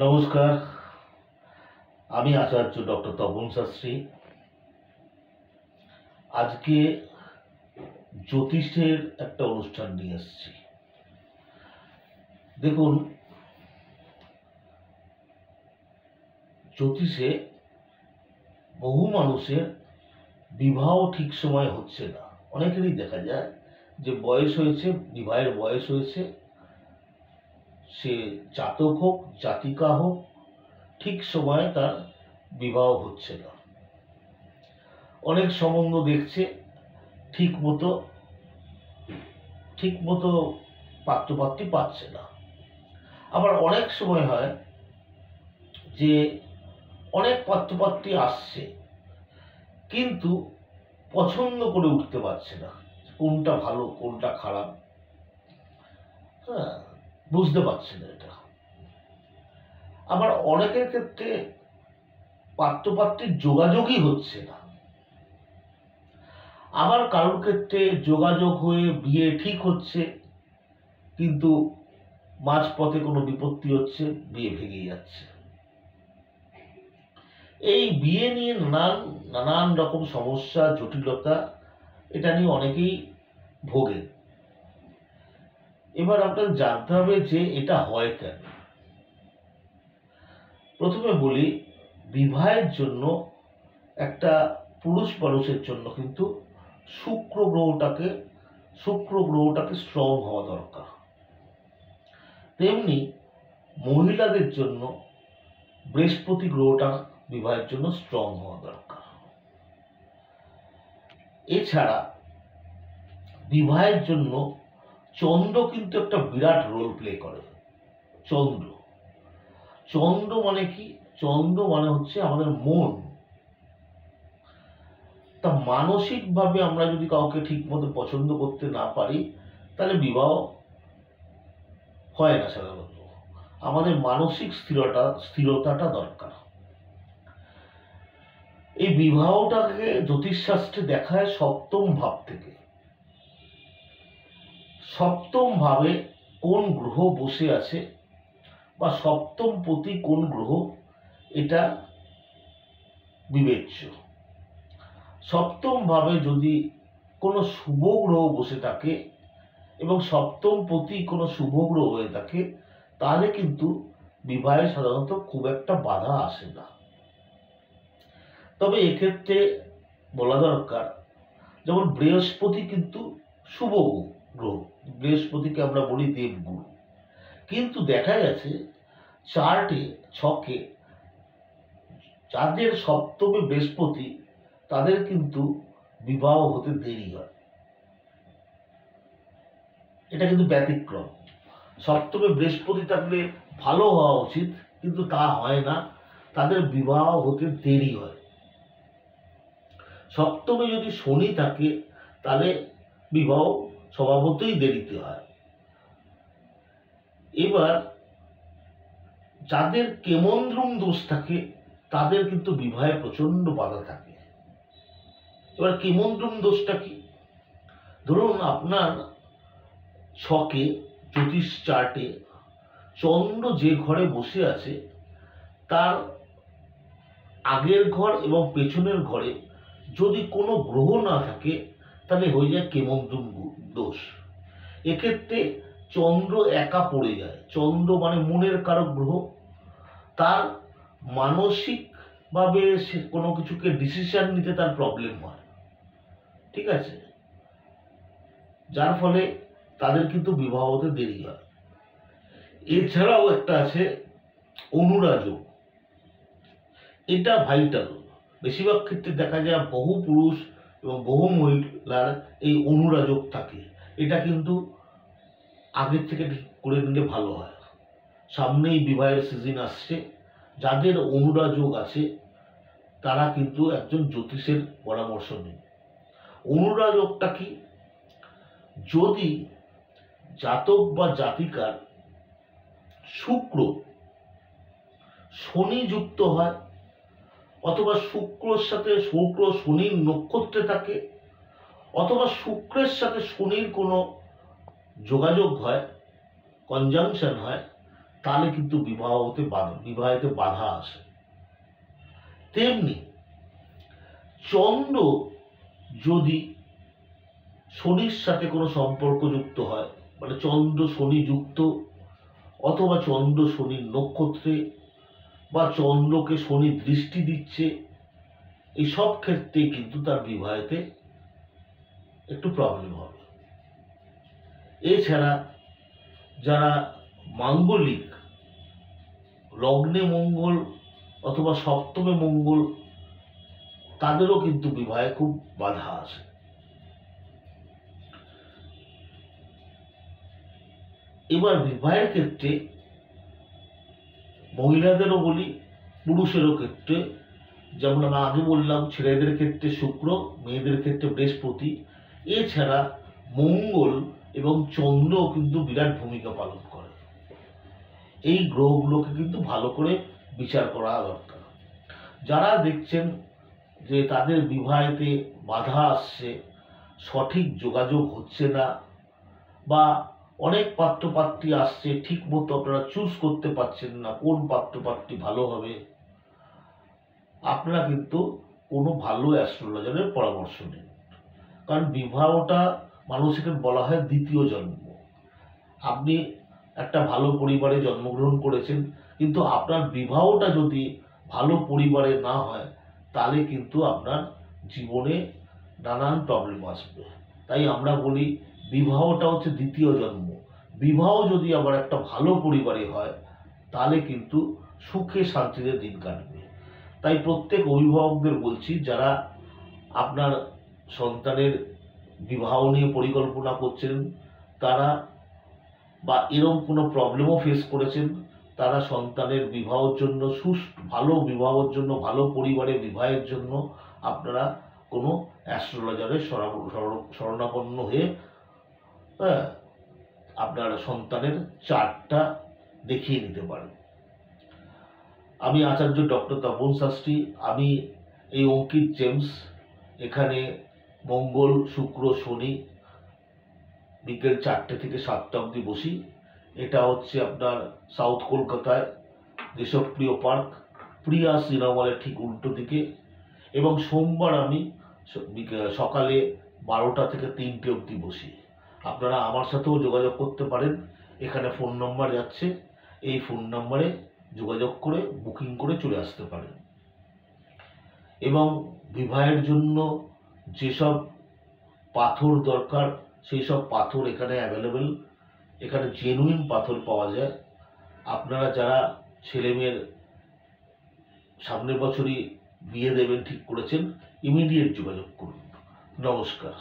নমস্কার, আমি আচার্য ডক্টর তপন শাস্ত্রী। আজকে জ্যোতিষের একটা অনুষ্ঠান নিয়ে এসেছি। দেখুন, জ্যোতিষে বহু মানুষের বিবাহ ঠিক সময় হচ্ছে না। অনেকেরই দেখা যায় যে বয়স হয়েছে, বিবাহের বয়স হয়েছে, সে জাতক হোক জাতিকা হোক, ঠিক সময়ে তার বিবাহ হচ্ছে না। অনেক সম্বন্ধ দেখছে, ঠিক মতো পাত্রপাত্রী পাচ্ছে না। আবার অনেক সময় হয় যে অনেক পাত্রপাত্রী আসছে, কিন্তু পছন্দ করে উঠতে পারছে না, কোনটা ভালো কোনটা খারাপ, বুঝতে পারছে না এটা। আবার অনেকের ক্ষেত্রে পাত্রপাত্রীর যোগাযোগই হচ্ছে না। আবার কারোর ক্ষেত্রে যোগাযোগ হয়ে বিয়ে ঠিক হচ্ছে, কিন্তু মাঝপথে কোনো বিপত্তি হচ্ছে, বিয়ে ভেঙে যাচ্ছে। এই বিয়ে নিয়ে নানান রকম সমস্যা, জটিলতা, এটা নিয়ে অনেকেই ভোগেন। এবার আপনাকে জানতে হবে যে এটা হয় কেন। প্রথমে বলি, বিবাহের জন্য একটা পুরুষ মানুষের জন্য কিন্তু শুক্র গ্রহটাকে স্ট্রং হওয়া দরকার। তেমনি মহিলাদের জন্য বৃহস্পতি গ্রহটা বিবাহের জন্য স্ট্রং হওয়া দরকার। এছাড়া বিবাহের জন্য চন্দ্র কিন্তু একটা বিরাট রোল প্লে করে। চন্দ্র মানে কি? চন্দ্র মানে হচ্ছে আমাদের মন। তা মানসিকভাবে আমরা যদি কাউকে ঠিক মতো পছন্দ করতে না পারি, তাহলে বিবাহ হয় না। সাধারণত আমাদের মানসিক স্থিরতাটা দরকার। এই বিবাহটাকে জ্যোতিষশাস্ত্রে দেখায় সপ্তম ভাব থেকে। সপ্তম ভাবে কোন গ্রহ বসে আছে বা সপ্তম পতি কোন গ্রহ, এটা বিবেচ্য। সপ্তম ভাবে যদি কোনো শুভ গ্রহ বসে থাকে এবং সপ্তম পতি কোনো শুভ গ্রহ হয়ে থাকে, তাহলে কিন্তু বিবাহে সাধারণত খুব একটা বাধা আসে না। তবে এক্ষেত্রে বলা দরকার, যেমন বৃহস্পতি কিন্তু শুভ গ্রহ, বৃহস্পতিকে আমরা বলি দেবগুরু, কিন্তু দেখা গেছে ছকে যাদের সপ্তমে বৃহস্পতি, তাদের কিন্তু বিবাহ হতে দেরি হয়। এটা কিন্তু ব্যতিক্রম। সপ্তমে বৃহস্পতি থাকলে ভালো হওয়া উচিত, কিন্তু তা হয় না, তাদের বিবাহ হতে দেরি হয়। সপ্তমে যদি শনি থাকে, তাহলে বিবাহ স্বভাবতই দেরিতে হয়। এবার যাদের কেমন্দ্রুম দোষ থাকে, তাদের কিন্তু বিবাহে প্রচন্ড বাধা থাকে। এবার কেমন্দ্রুম দোষটা কি? ধরুন আপনার ছকে, জ্যোতিষ চার্টে চন্দ্র যে ঘরে বসে আছে, তার আগের ঘর এবং পেছনের ঘরে যদি কোনো গ্রহ না থাকে, তাহলে হয়ে যায় কেমন্দ্রুম দোষ। এক্ষেত্রে চন্দ্র একা পড়ে যায়। চন্দ্র মানে মনের কারক গ্রহ, তার মানসিকভাবে সে কোনো কিছুকে ডিসিশন নিতে তার প্রবলেম হয়, ঠিক আছে, যার ফলে তাদের কিন্তু বিবাহ হতে দেরি হয়। এছাড়াও একটা আছে অনুরাযোগ। এটা ভাইটাল। বেশিরভাগ ক্ষেত্রে দেখা যায় বহু পুরুষ এবং বহু মহিলার এই অনুরাযোগ থাকে। এটা কিন্তু আগের থেকে ঠিক করে নিলে ভালো হয়। সামনেই বিবাহের সিজন আসছে, যাদের অনুরাযোগ আছে তারা কিন্তু একজন জ্যোতিষের পরামর্শ নিন। অনুরাযোগটা কি? যদি জাতক বা জাতিকার শুক্র শনি যুক্ত হয়, অথবা শুক্রের সাথে শুক্র শনির নক্ষত্রে থাকে, অথবা শুক্রের সাথে শনির কোনো যোগাযোগ হয়, কনজাংশন হয়, তাহলে কিন্তু বিবাহেতে বাধা আসে। তেমনি চন্দ্র যদি শনির সাথে কোনো সম্পর্ক যুক্ত হয়, মানে চন্দ্র শনি যুক্ত, অথবা চন্দ্র শনির নক্ষত্রে, বা চন্দ্রকে শনি দৃষ্টি দিচ্ছে, এই সব ক্ষেত্রে কিন্তু তার বিবাহেতে একটু প্রবলেম হবে। এছাড়া যারা মাঙ্গলিক, লগ্নে মঙ্গল অথবা সপ্তমে মঙ্গল, তাদেরও কিন্তু বিবাহে খুব বাধা আসে। এবার বিবাহের ক্ষেত্রে মহিলাদেরও বলি, পুরুষেরও ক্ষেত্রে, যেমন আমি আগে বললাম, ছেলেদের ক্ষেত্রে শুক্র, মেয়েদের ক্ষেত্রে বৃহস্পতি, এছাড়া মঙ্গল এবং চন্দ্র কিন্তু বিরাট ভূমিকা পালন করে। এই গ্রহগুলোকে কিন্তু ভালো করে বিচার করা দরকার। যারা দেখছেন যে তাদের বিবাহেতে বাধা আসছে, সঠিক যোগাযোগ হচ্ছে না, বা অনেক পাত্রপাত্রী আসছে, ঠিক মতো আপনারা চুজ করতে পারছেন না কোন পাত্রপাত্রী ভালো হবে, আপনারা কিন্তু কোনো ভালো অ্যাস্ট্রোলজারের পরামর্শ নিন। কারণ বিবাহটা মানুষকে বলা হয় দ্বিতীয় জন্ম। আপনি একটা ভালো পরিবারে জন্মগ্রহণ করেছেন, কিন্তু আপনার বিবাহটা যদি ভালো পরিবারে না হয়, তাহলে কিন্তু আপনার জীবনে নানান প্রবলেম আসবে। তাই আমরা বলি বিবাহটা হচ্ছে দ্বিতীয় জন্ম। বিবাহ যদি আবার একটা ভালো পরিবারে হয়, তাহলে কিন্তু সুখে শান্তিতে দিন কাটবে। তাই প্রত্যেক অভিভাবকদের বলছি, যারা আপনার সন্তানের বিবাহ নিয়ে পরিকল্পনা করছেন, তারা বা এরকম কোনো প্রবলেমও ফেস করেছেন, তারা সন্তানের বিবাহের জন্য, ভালো বিবাহের জন্য, ভালো পরিবারে বিবাহের জন্য আপনারা কোনো অ্যাস্ট্রোলজারের শরণাপন্ন হয়ে আপনার সন্তানের চার্টটা দেখিয়ে নিতে পারেন। আমি আচার্য ডক্টর তপন শাস্ত্রী, আমি এই অঙ্কিত জেমস, এখানে মঙ্গল, শুক্র, শনি বিকেল 4টে থেকে 7টা অবধি বসি। এটা হচ্ছে আপনার সাউথ কলকাতায় দেশপ্রিয় পার্ক, প্রিয়া সিনেমা হলের ঠিক উল্টো দিকে। এবং সোমবার আমি সকালে 12টা থেকে 3টে অবধি বসি। আপনারা আমার সাথেও যোগাযোগ করতে পারেন। এখানে ফোন নাম্বার যাচ্ছে, এই ফোন নাম্বারে যোগাযোগ করে বুকিং করে চলে আসতে পারেন। এবং বিবাহের জন্য যেসব পাথর দরকার, সেই সব পাথর এখানে অ্যাভেলেবেল। এখানে জেনুইন পাথর পাওয়া যায়। আপনারা যারা ছেলেমেয়ের সামনের বছরই বিয়ে দেবেন ঠিক করেছেন, ইমিডিয়েট যোগাযোগ করুন। নমস্কার।